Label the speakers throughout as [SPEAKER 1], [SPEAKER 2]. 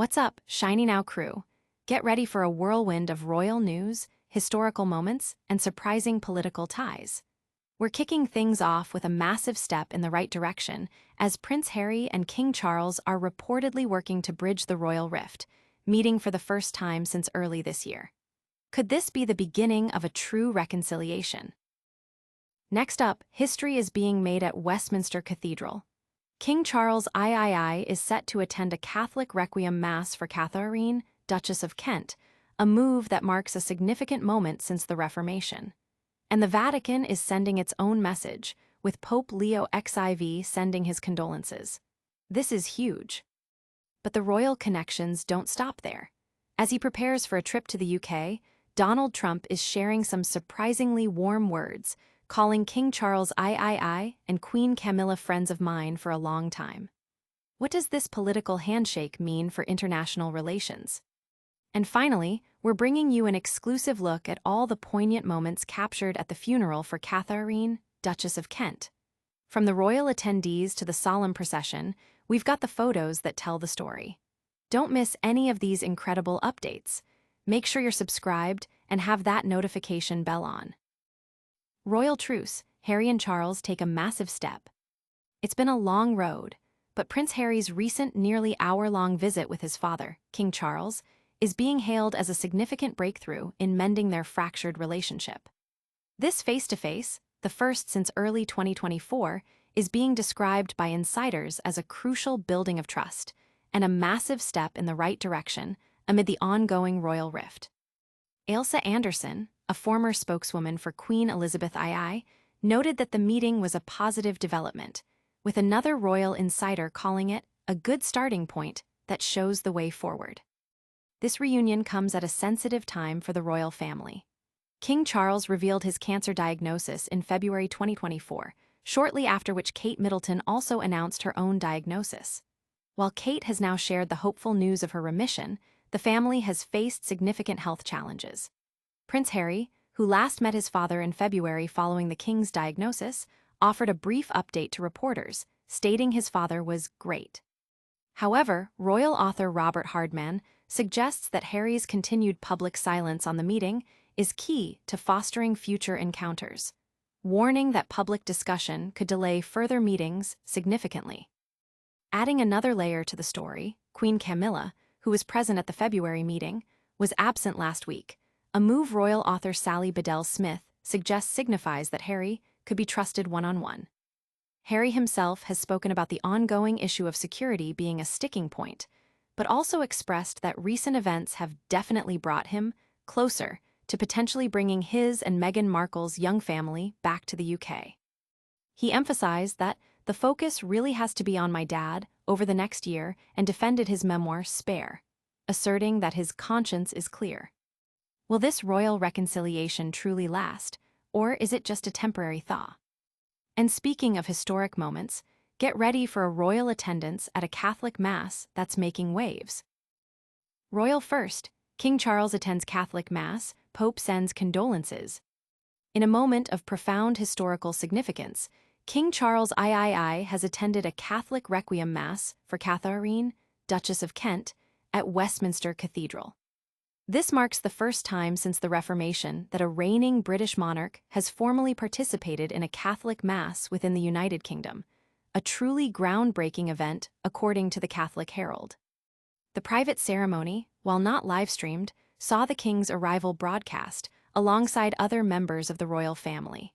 [SPEAKER 1] What's up, Shiny Now crew? Get ready for a whirlwind of royal news, historical moments, and surprising political ties. We're kicking things off with a massive step in the right direction, as Prince Harry and King Charles are reportedly working to bridge the royal rift, meeting for the first time since early this year. Could this be the beginning of a true reconciliation? Next up, history is being made at Westminster Cathedral. King Charles III is set to attend a Catholic Requiem Mass for Katharine, Duchess of Kent, a move that marks a significant moment since the Reformation. And the Vatican is sending its own message, with Pope Leo XIV sending his condolences. This is huge. But the royal connections don't stop there. As he prepares for a trip to the UK, Donald Trump is sharing some surprisingly warm words, calling King Charles III and Queen Camilla friends of mine for a long time. What does this political handshake mean for international relations? And finally, we're bringing you an exclusive look at all the poignant moments captured at the funeral for Katharine, Duchess of Kent. From the royal attendees to the solemn procession, we've got the photos that tell the story. Don't miss any of these incredible updates. Make sure you're subscribed and have that notification bell on. Royal truce, Harry and Charles take a massive step. It's been a long road, but Prince Harry's recent nearly hour-long visit with his father, King Charles, is being hailed as a significant breakthrough in mending their fractured relationship. This face-to-face, the first since early 2024, is being described by insiders as a crucial building of trust and a massive step in the right direction amid the ongoing royal rift. Ailsa Anderson, a former spokeswoman for Queen Elizabeth II, noted that the meeting was a positive development, with another royal insider calling it a good starting point that shows the way forward. This reunion comes at a sensitive time for the royal family. King Charles revealed his cancer diagnosis in February 2024, shortly after which Kate Middleton also announced her own diagnosis. While Kate has now shared the hopeful news of her remission, the family has faced significant health challenges. Prince Harry, who last met his father in February following the king's diagnosis, offered a brief update to reporters, stating his father was great. However, royal author Robert Hardman suggests that Harry's continued public silence on the meeting is key to fostering future encounters, warning that public discussion could delay further meetings significantly. Adding another layer to the story, Queen Camilla, who was present at the February meeting, was absent last week. A move royal author Sally Bedell-Smith suggests signifies that Harry could be trusted one-on-one. Harry himself has spoken about the ongoing issue of security being a sticking point, but also expressed that recent events have definitely brought him closer to potentially bringing his and Meghan Markle's young family back to the UK. He emphasized that the focus really has to be on my dad over the next year and defended his memoir Spare, asserting that his conscience is clear. Will this royal reconciliation truly last, or is it just a temporary thaw? And speaking of historic moments, get ready for a royal attendance at a Catholic Mass that's making waves. Royal first, King Charles attends Catholic Mass, Pope sends condolences. In a moment of profound historical significance, King Charles III has attended a Catholic Requiem Mass for Katharine, Duchess of Kent, at Westminster Cathedral. This marks the first time since the Reformation that a reigning British monarch has formally participated in a Catholic Mass within the United Kingdom, a truly groundbreaking event according to the Catholic Herald. The private ceremony, while not live-streamed, saw the king's arrival broadcast alongside other members of the royal family.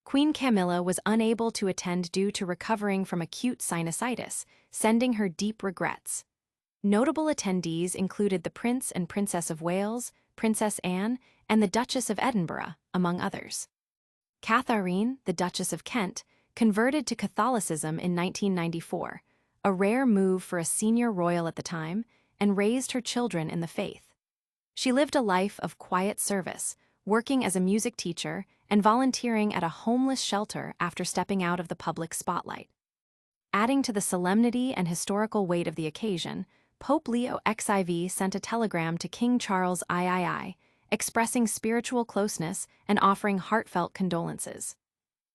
[SPEAKER 1] Queen Camilla was unable to attend due to recovering from acute sinusitis, sending her deep regrets. Notable attendees included the Prince and Princess of Wales, Princess Anne, and the Duchess of Edinburgh, among others. Katharine, the Duchess of Kent, converted to Catholicism in 1994, a rare move for a senior royal at the time, and raised her children in the faith. She lived a life of quiet service, working as a music teacher and volunteering at a homeless shelter after stepping out of the public spotlight. Adding to the solemnity and historical weight of the occasion, Pope Leo XIV sent a telegram to King Charles III, expressing spiritual closeness and offering heartfelt condolences.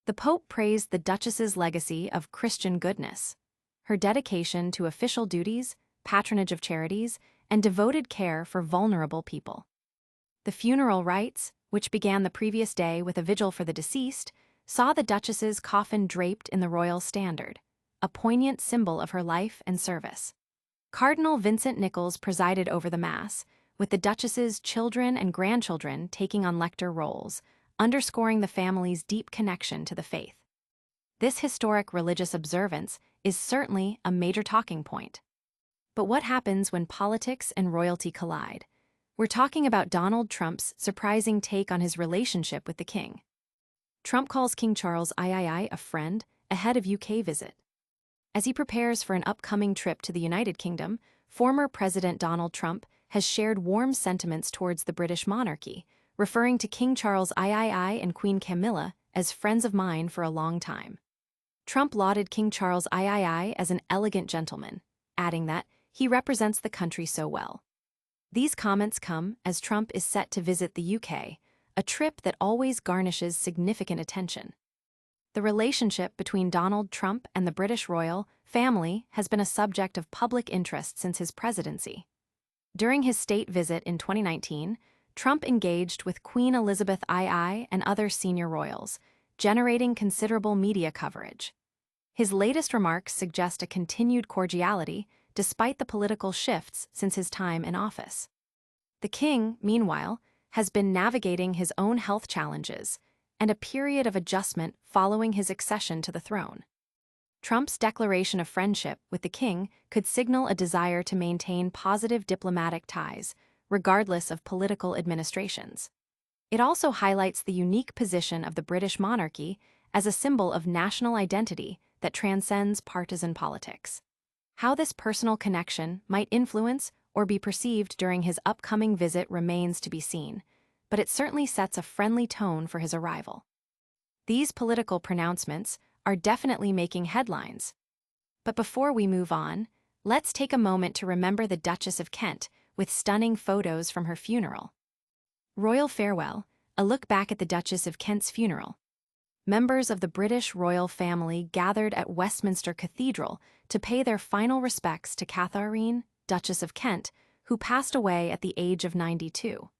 [SPEAKER 1] The Pope praised the Duchess's legacy of Christian goodness. Her dedication to official duties, patronage of charities, and devoted care for vulnerable people. The funeral rites, which began the previous day with a vigil for the deceased, saw the Duchess's coffin draped in the royal standard, a poignant symbol of her life and service. Cardinal Vincent Nichols presided over the Mass, with the Duchess's children and grandchildren taking on lector roles, underscoring the family's deep connection to the faith. This historic religious observance is certainly a major talking point. But what happens when politics and royalty collide? We're talking about Donald Trump's surprising take on his relationship with the king. Trump calls King Charles III a friend ahead of UK visit. As he prepares for an upcoming trip to the United Kingdom, former President Donald Trump has shared warm sentiments towards the British monarchy, referring to King Charles III and Queen Camilla as friends of mine for a long time. Trump lauded King Charles III as an elegant gentleman, adding that he represents the country so well. These comments come as Trump is set to visit the UK, a trip that always garnishes significant attention. The relationship between Donald Trump and the British royal family has been a subject of public interest since his presidency. During his state visit in 2019, Trump engaged with Queen Elizabeth II and other senior royals, generating considerable media coverage. His latest remarks suggest a continued cordiality despite the political shifts since his time in office. The king, meanwhile, has been navigating his own health challenges and a period of adjustment following his accession to the throne. Trump's declaration of friendship with the king could signal a desire to maintain positive diplomatic ties, regardless of political administrations. It also highlights the unique position of the British monarchy as a symbol of national identity that transcends partisan politics. How this personal connection might influence or be perceived during his upcoming visit remains to be seen, but it certainly sets a friendly tone for his arrival. These political pronouncements are definitely making headlines. But before we move on, let's take a moment to remember the Duchess of Kent with stunning photos from her funeral. Royal Farewell, a look back at the Duchess of Kent's funeral. Members of the British royal family gathered at Westminster Cathedral to pay their final respects to Katharine, Duchess of Kent, who passed away at the age of 92.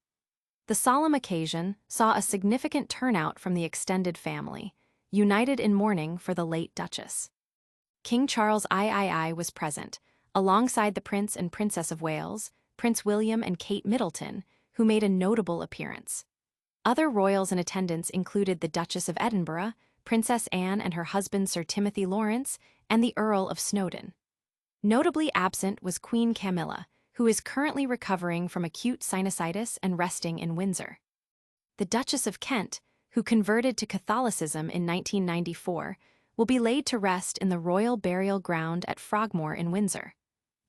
[SPEAKER 1] The solemn occasion saw a significant turnout from the extended family, united in mourning for the late Duchess. King Charles III was present, alongside the Prince and Princess of Wales, Prince William and Kate Middleton, who made a notable appearance. Other royals in attendance included the Duchess of Edinburgh, Princess Anne and her husband Sir Timothy Lawrence, and the Earl of Snowdon. Notably absent was Queen Camilla, who is currently recovering from acute sinusitis and resting in Windsor. The Duchess of Kent, who converted to Catholicism in 1994, will be laid to rest in the Royal Burial Ground at Frogmore in Windsor,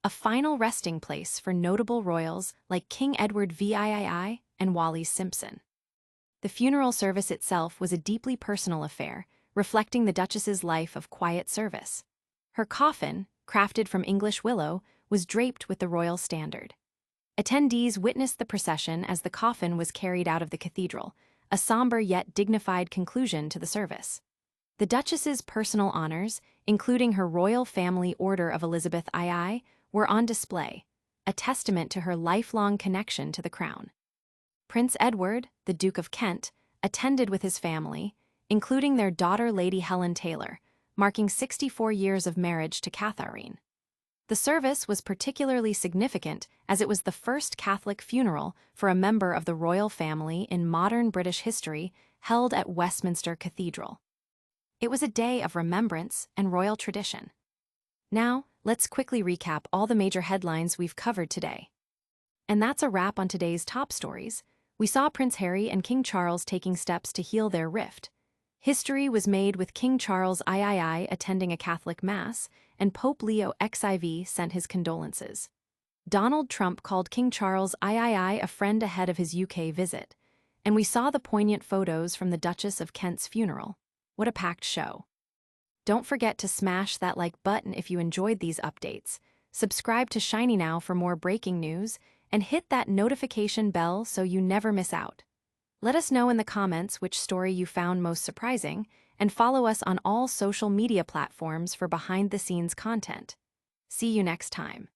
[SPEAKER 1] a final resting place for notable royals like King Edward VII and Wallis Simpson. The funeral service itself was a deeply personal affair, reflecting the Duchess's life of quiet service. Her coffin, crafted from English willow, was draped with the royal standard. Attendees witnessed the procession as the coffin was carried out of the cathedral, a somber yet dignified conclusion to the service. The Duchess's personal honors, including her Royal Family Order of Elizabeth II, were on display, a testament to her lifelong connection to the crown. Prince Edward, the Duke of Kent, attended with his family, including their daughter Lady Helen Taylor, marking 64 years of marriage to Katharine. The service was particularly significant as it was the first Catholic funeral for a member of the royal family in modern British history held at Westminster Cathedral. It was a day of remembrance and royal tradition. Now, let's quickly recap all the major headlines we've covered today. And that's a wrap on today's top stories. We saw Prince Harry and King Charles taking steps to heal their rift. History was made with King Charles III attending a Catholic Mass, and Pope Leo XIV sent his condolences. Donald Trump called King Charles III a friend ahead of his UK visit, and we saw the poignant photos from the Duchess of Kent's funeral. What a packed show. Don't forget to smash that like button if you enjoyed these updates, subscribe to Shiny Now for more breaking news, and hit that notification bell so you never miss out. Let us know in the comments which story you found most surprising, and follow us on all social media platforms for behind-the-scenes content. See you next time.